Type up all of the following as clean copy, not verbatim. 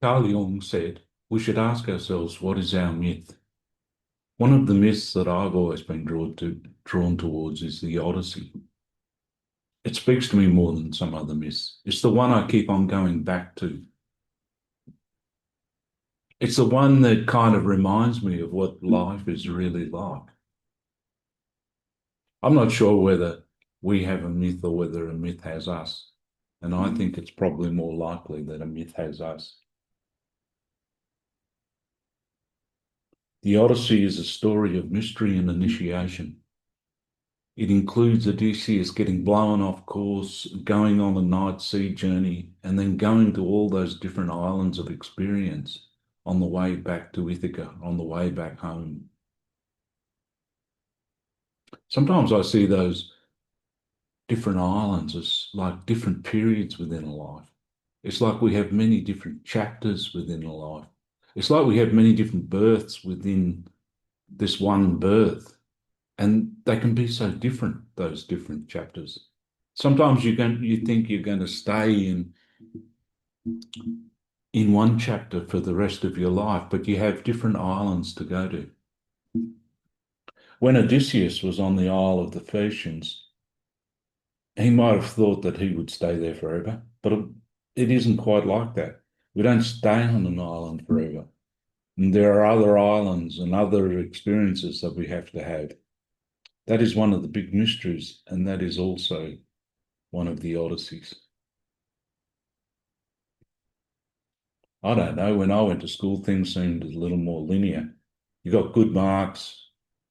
Carl Jung said, we should ask ourselves, what is our myth? One of the myths that I've always been drawn towards is the Odyssey. It speaks to me more than some other myths. It's the one I keep on going back to. It's the one that kind of reminds me of what life is really like. I'm not sure whether we have a myth or whether a myth has us. And I think it's probably more likely that a myth has us. The Odyssey is a story of mystery and initiation. It includes Odysseus getting blown off course, going on a night sea journey, and then going to all those different islands of experience on the way back to Ithaca, on the way back home. Sometimes I see those different islands as like different periods within a life. It's like we have many different chapters within a life. It's like we have many different births within this one birth, and they can be so different, those different chapters. Sometimes you think you're going to stay in one chapter for the rest of your life, but you have different islands to go to. When Odysseus was on the Isle of the Phaecians, he might have thought that he would stay there forever, but it isn't quite like that. We don't stay on an island forever. And there are other islands and other experiences that we have to have. That is one of the big mysteries, and that is also one of the Odysseys. I don't know, when I went to school, things seemed a little more linear. You got good marks,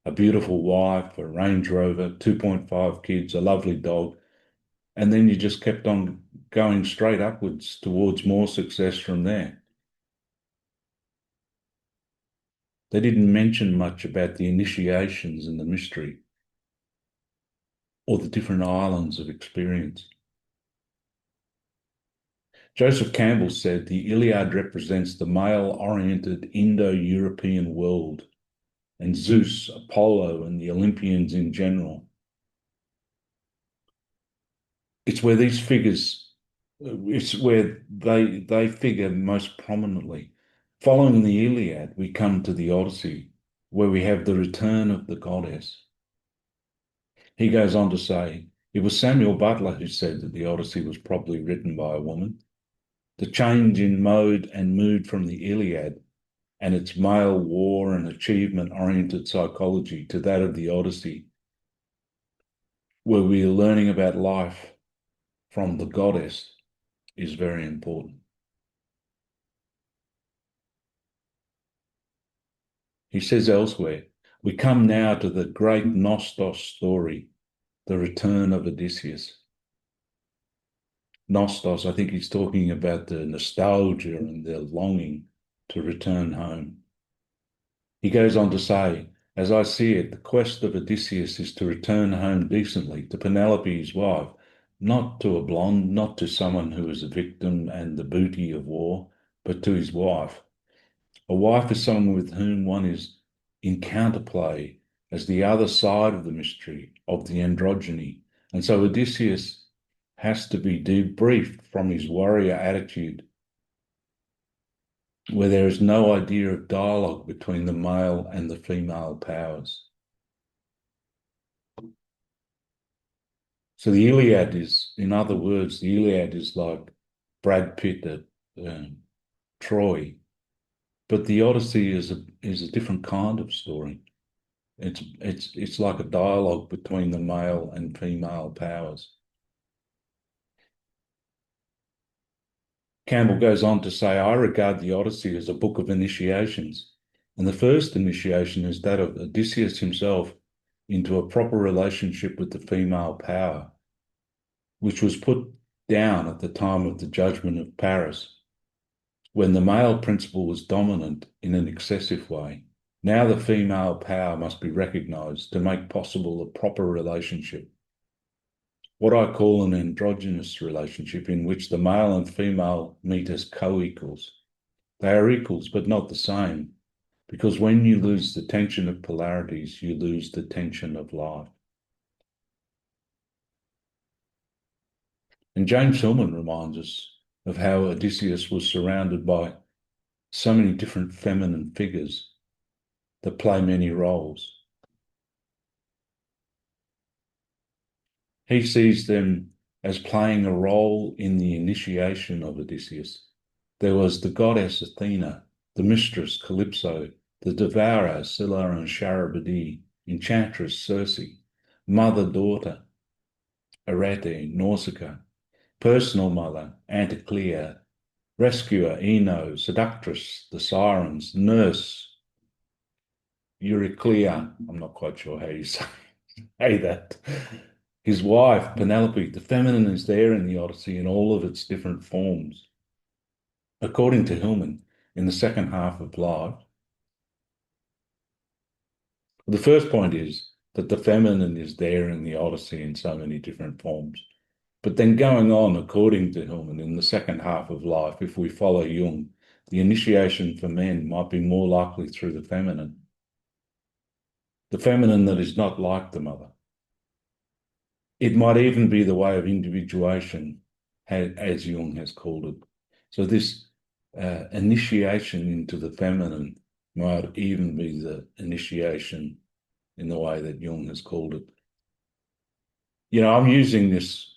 a beautiful wife, a Range Rover, 2.5 kids, a lovely dog, and then you just kept on going straight upwards towards more success from there. They didn't mention much about the initiations and the mystery or the different islands of experience. Joseph Campbell said the Iliad represents the male-oriented Indo-European world, and Zeus, Apollo, and the Olympians in general. It's where these figures, it's where they figure most prominently. Following the Iliad, we come to the Odyssey, where we have the return of the goddess. He goes on to say, it was Samuel Butler who said that the Odyssey was probably written by a woman. The change in mode and mood from the Iliad and its male war and achievement-oriented psychology to that of the Odyssey, where we are learning about life from the goddess, is very important. He says elsewhere, we come now to the great Nostos story, the return of Odysseus. Nostos, I think he's talking about the nostalgia and the longing to return home. He goes on to say, as I see it, the quest of Odysseus is to return home decently to Penelope, his wife, not to a blonde, not to someone who is a victim and the booty of war, but to his wife. A wife is someone with whom one is in counterplay as the other side of the mystery of the androgyny. And so Odysseus has to be debriefed from his warrior attitude, where there is no idea of dialogue between the male and the female powers. So the Iliad is, in other words, the Iliad is like Brad Pitt at Troy, but the Odyssey is a different kind of story. It's like a dialogue between the male and female powers. Campbell goes on to say, I regard the Odyssey as a book of initiations, and the first initiation is that of Odysseus himself into a proper relationship with the female power, which was put down at the time of the judgment of Paris, when the male principle was dominant in an excessive way. Now the female power must be recognized to make possible a proper relationship, what I call an androgynous relationship in which the male and female meet as co-equals. They are equals, but not the same, because when you lose the tension of polarities, you lose the tension of life. And James Hillman reminds us of how Odysseus was surrounded by so many different feminine figures that play many roles. He sees them as playing a role in the initiation of Odysseus. There was the goddess Athena, the mistress Calypso, the devourer Scylla and Charybdis, enchantress Circe, mother-daughter Arete, Nausicaa, personal mother Anticlea, rescuer Ino, seductress the Sirens, nurse Euryclea. I'm not quite sure how you say that. His wife, Penelope. The feminine is there in the Odyssey in all of its different forms. According to Hillman, in the second half of life, the first point is that the feminine is there in the Odyssey in so many different forms. But then going on, according to Hillman, in the second half of life, if we follow Jung, the initiation for men might be more likely through the feminine that is not like the mother. It might even be the way of individuation, as Jung has called it. So this initiation into the feminine might even be the initiation in the way that Jung has called it. You know, I'm using this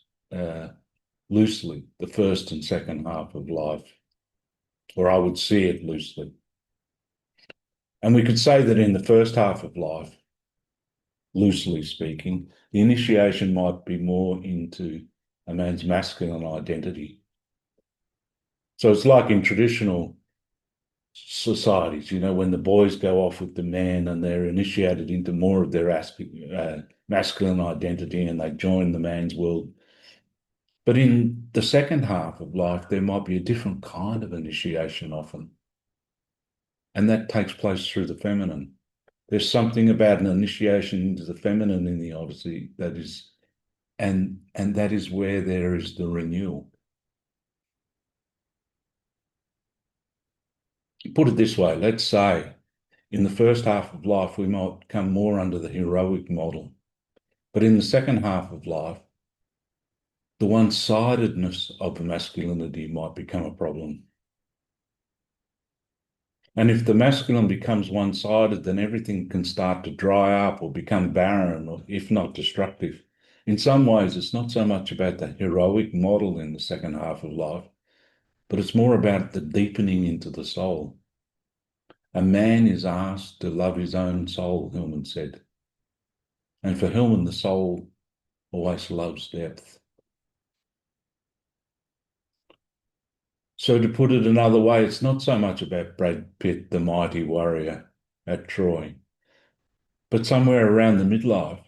loosely, the first and second half of life, or I would see it loosely. And we could say that in the first half of life, loosely speaking, the initiation might be more into a man's masculine identity. So it's like in traditional societies, you know, when the boys go off with the man and they're initiated into more of their masculine identity and they join the man's world. But in the second half of life, there might be a different kind of initiation often. And that takes place through the feminine. There's something about an initiation into the feminine in the Odyssey that is, and that is where there is the renewal. Put it this way, let's say in the first half of life, we might come more under the heroic model. But in the second half of life, the one-sidedness of masculinity might become a problem. And if the masculine becomes one-sided, then everything can start to dry up or become barren, or if not destructive. In some ways, it's not so much about the heroic model in the second half of life, but it's more about the deepening into the soul. A man is asked to love his own soul, Hillman said. And for Hillman, the soul always loves depth. So to put it another way, it's not so much about Brad Pitt, the mighty warrior at Troy, but somewhere around the midlife,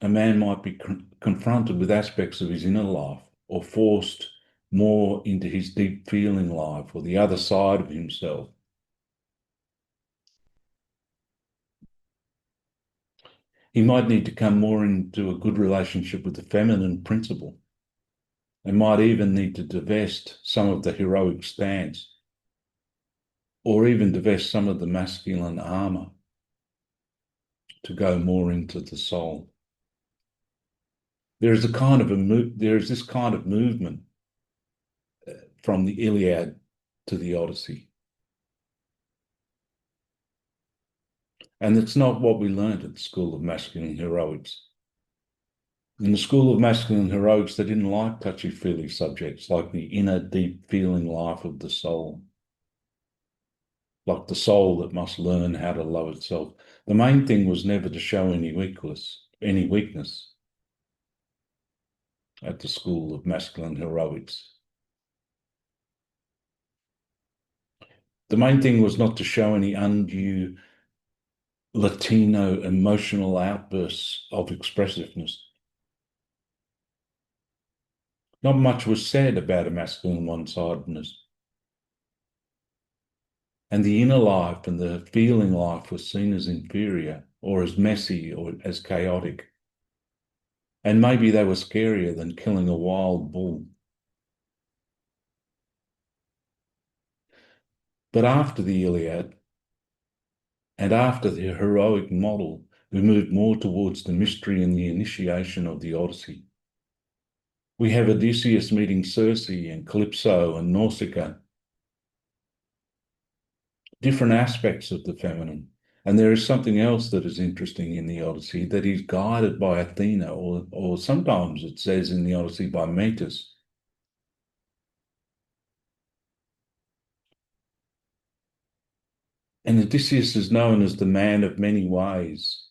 a man might be confronted with aspects of his inner life or forced more into his deep feeling life or the other side of himself. He might need to come more into a good relationship with the feminine principle and might even need to divest some of the heroic stance or even divest some of the masculine armor to go more into the soul. There is this kind of movement from the Iliad to the Odyssey. And it's not what we learned at the School of Masculine Heroics. In the School of Masculine Heroics, they didn't like touchy-feely subjects like the inner deep feeling life of the soul, like the soul that must learn how to love itself. The main thing was never to show any weakness at the School of Masculine Heroics. The main thing was not to show any undue Latino emotional outbursts of expressiveness. Not much was said about a masculine one-sidedness. And the inner life and the feeling life was seen as inferior or as messy or as chaotic. And maybe they were scarier than killing a wild bull. But after the Iliad and after the heroic model, we moved more towards the mystery and the initiation of the Odyssey. We have Odysseus meeting Circe and Calypso and Nausicaa, different aspects of the feminine. And there is something else that is interesting in the Odyssey, that he's guided by Athena, or sometimes it says in the Odyssey by Metis. And Odysseus is known as the man of many ways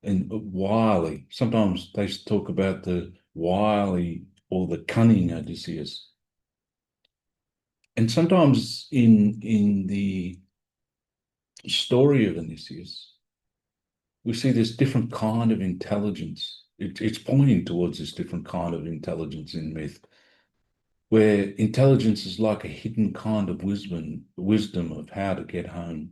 and wily. Sometimes they talk about the wily or the cunning Odysseus. And sometimes in the story of Odysseus, we see this different kind of intelligence. It's pointing towards this different kind of intelligence in myth, where intelligence is like a hidden kind of wisdom of how to get home.